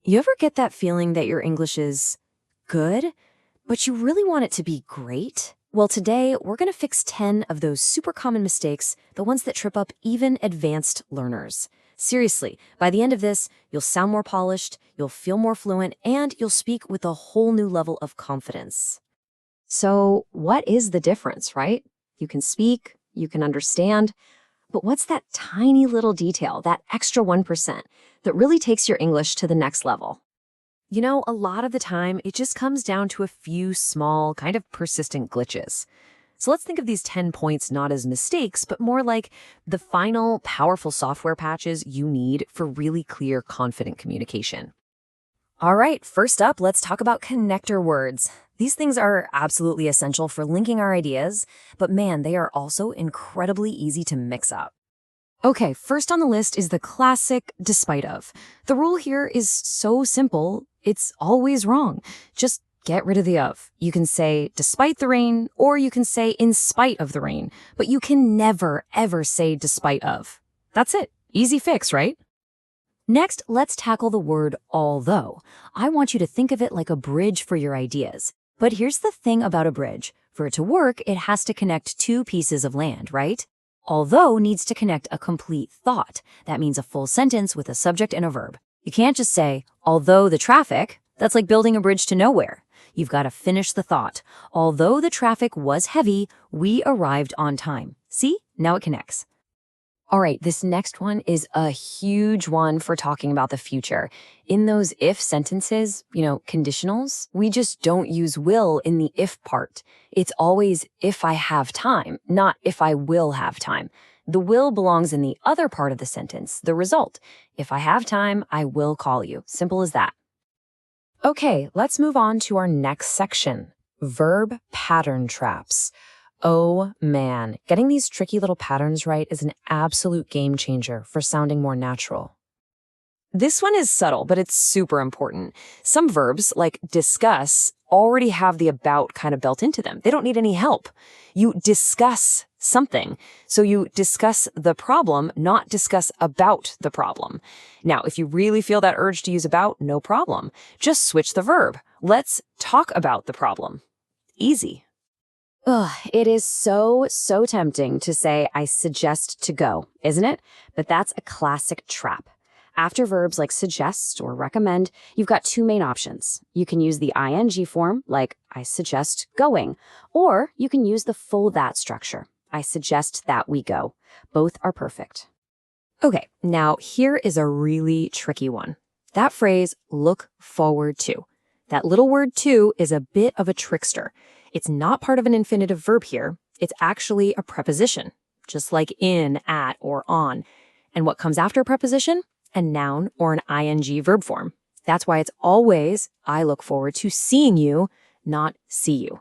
You ever get that feeling that your English is good, but you really want it to be great? Well, today we're going to fix 10 of those super common mistakes, the ones that trip up even advanced learners. Seriously, by the end of this, you'll sound more polished, you'll feel more fluent, and you'll speak with a whole new level of confidence. So, what is the difference, right? You can speak, you can understand, but what's that tiny little detail, that extra 1%, that really takes your English to the next level? You know, a lot of the time, it just comes down to a few small, kind of persistent glitches. So let's think of these 10 points not as mistakes, but more like the final, powerful software patches you need for really clear, confident communication. All right, first up, let's talk about connector words. These things are absolutely essential for linking our ideas, but man, they are also incredibly easy to mix up. Okay, first on the list is the classic despite of. The rule here is so simple, it's always wrong. Just get rid of the of. You can say despite the rain, or you can say in spite of the rain, but you can never, ever say despite of. That's it. Easy fix, right? Next, let's tackle the word although. I want you to think of it like a bridge for your ideas. But here's the thing about a bridge. For it to work, it has to connect two pieces of land, right? Although needs to connect a complete thought. That means a full sentence with a subject and a verb. You can't just say, although the traffic. That's like building a bridge to nowhere. You've got to finish the thought. Although the traffic was heavy, we arrived on time. See? Now it connects. All right, this next one is a huge one for talking about the future. In those if sentences, conditionals, we just don't use will in the if part. It's always if I have time, not if I will have time. The will belongs in the other part of the sentence, the result. If I have time, I will call you. Simple as that. Okay, let's move on to our next section, verb pattern traps. Oh man, getting these tricky little patterns right is an absolute game changer for sounding more natural. This one is subtle, but it's super important. Some verbs, like discuss, already have the about kind of built into them. They don't need any help. You discuss something. So you discuss the problem, not discuss about the problem. Now, if you really feel that urge to use about, no problem. Just switch the verb. Let's talk about the problem. Easy. Ugh, it is so tempting to say, I suggest to go, isn't it? But that's a classic trap. After verbs like suggest or recommend, you've got two main options. You can use the ing form, like I suggest going, or you can use the full that structure. I suggest that we go. Both are perfect. Okay, now here is a really tricky one. That phrase, look forward to. That little word to is a bit of a trickster. It's not part of an infinitive verb here. It's actually a preposition, just like in, at, or on. And what comes after a preposition? A noun or an ing verb form. That's why it's always, I look forward to seeing you, not see you.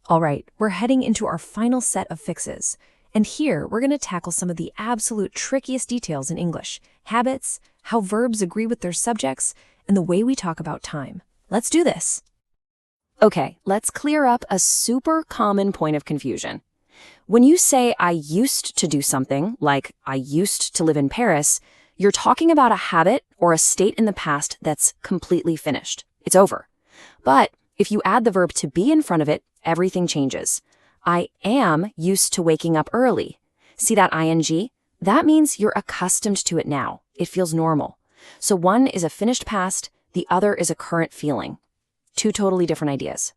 All right, we're heading into our final set of fixes. And here, we're going to tackle some of the absolute trickiest details in English, habits, how verbs agree with their subjects, and the way we talk about time. Let's do this. Okay, let's clear up a super common point of confusion. When you say I used to do something, like I used to live in Paris, you're talking about a habit or a state in the past that's completely finished. It's over. But if you add the verb to be in front of it, everything changes. I am used to waking up early. See that ing? That means you're accustomed to it now. It feels normal. So one is a finished past, the other is a current feeling. Two totally different ideas.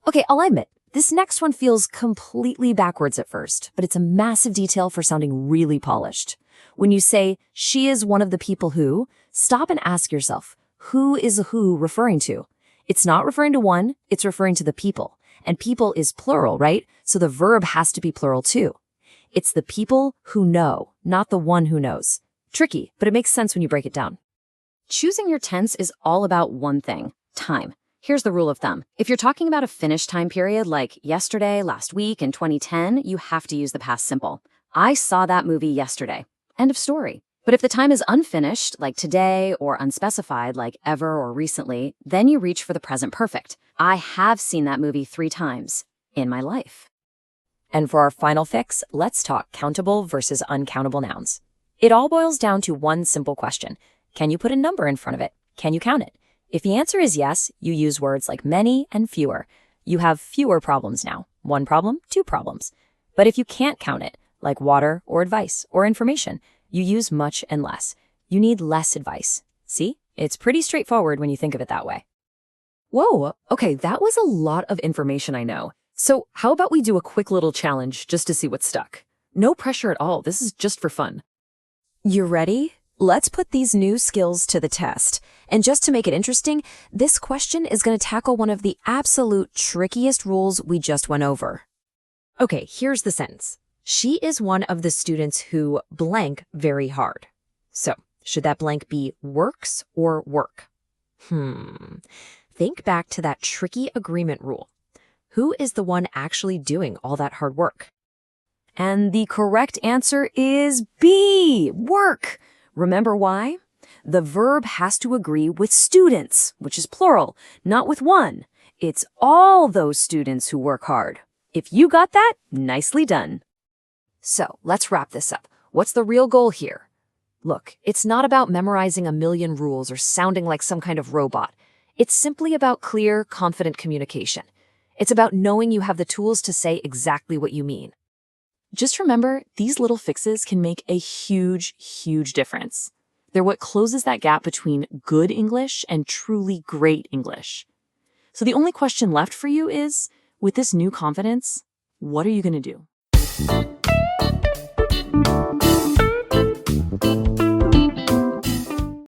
Okay, I'll admit, this next one feels completely backwards at first, but it's a massive detail for sounding really polished. When you say, she is one of the people who, stop and ask yourself, who is who referring to? It's not referring to one, it's referring to the people. And people is plural, right? So the verb has to be plural too. It's the people who know, not the one who knows. Tricky, but it makes sense when you break it down. Choosing your tense is all about one thing, time. Here's the rule of thumb. If you're talking about a finished time period like yesterday, last week, in 2010, you have to use the past simple. I saw that movie yesterday. End of story. But if the time is unfinished, like today, or unspecified, like ever or recently, then you reach for the present perfect. I have seen that movie 3 times in my life. And for our final fix, let's talk countable versus uncountable nouns. It all boils down to one simple question. Can you put a number in front of it? Can you count it? If the answer is yes, you use words like many and fewer. You have fewer problems now. One problem, two problems. But if you can't count it, like water or advice or information, you use much and less. You need less advice. See? It's pretty straightforward when you think of it that way. Whoa, okay, that was a lot of information, I know. So how about we do a quick little challenge just to see what's stuck? No pressure at all, this is just for fun. You ready? Let's put these new skills to the test. And just to make it interesting, this question is going to tackle one of the absolute trickiest rules we just went over. Okay, here's the sentence. She is one of the students who blank very hard. So, should that blank be works or work? Think back to that tricky agreement rule. Who is the one actually doing all that hard work? And the correct answer is B, work. Remember why? The verb has to agree with students, which is plural, not with one. It's all those students who work hard. If you got that, nicely done. So let's wrap this up. What's the real goal here? Look, it's not about memorizing a million rules or sounding like some kind of robot. It's simply about clear, confident communication. It's about knowing you have the tools to say exactly what you mean. Just remember, these little fixes can make a huge, huge difference. They're what closes that gap between good English and truly great English. So the only question left for you is, with this new confidence, what are you going to do?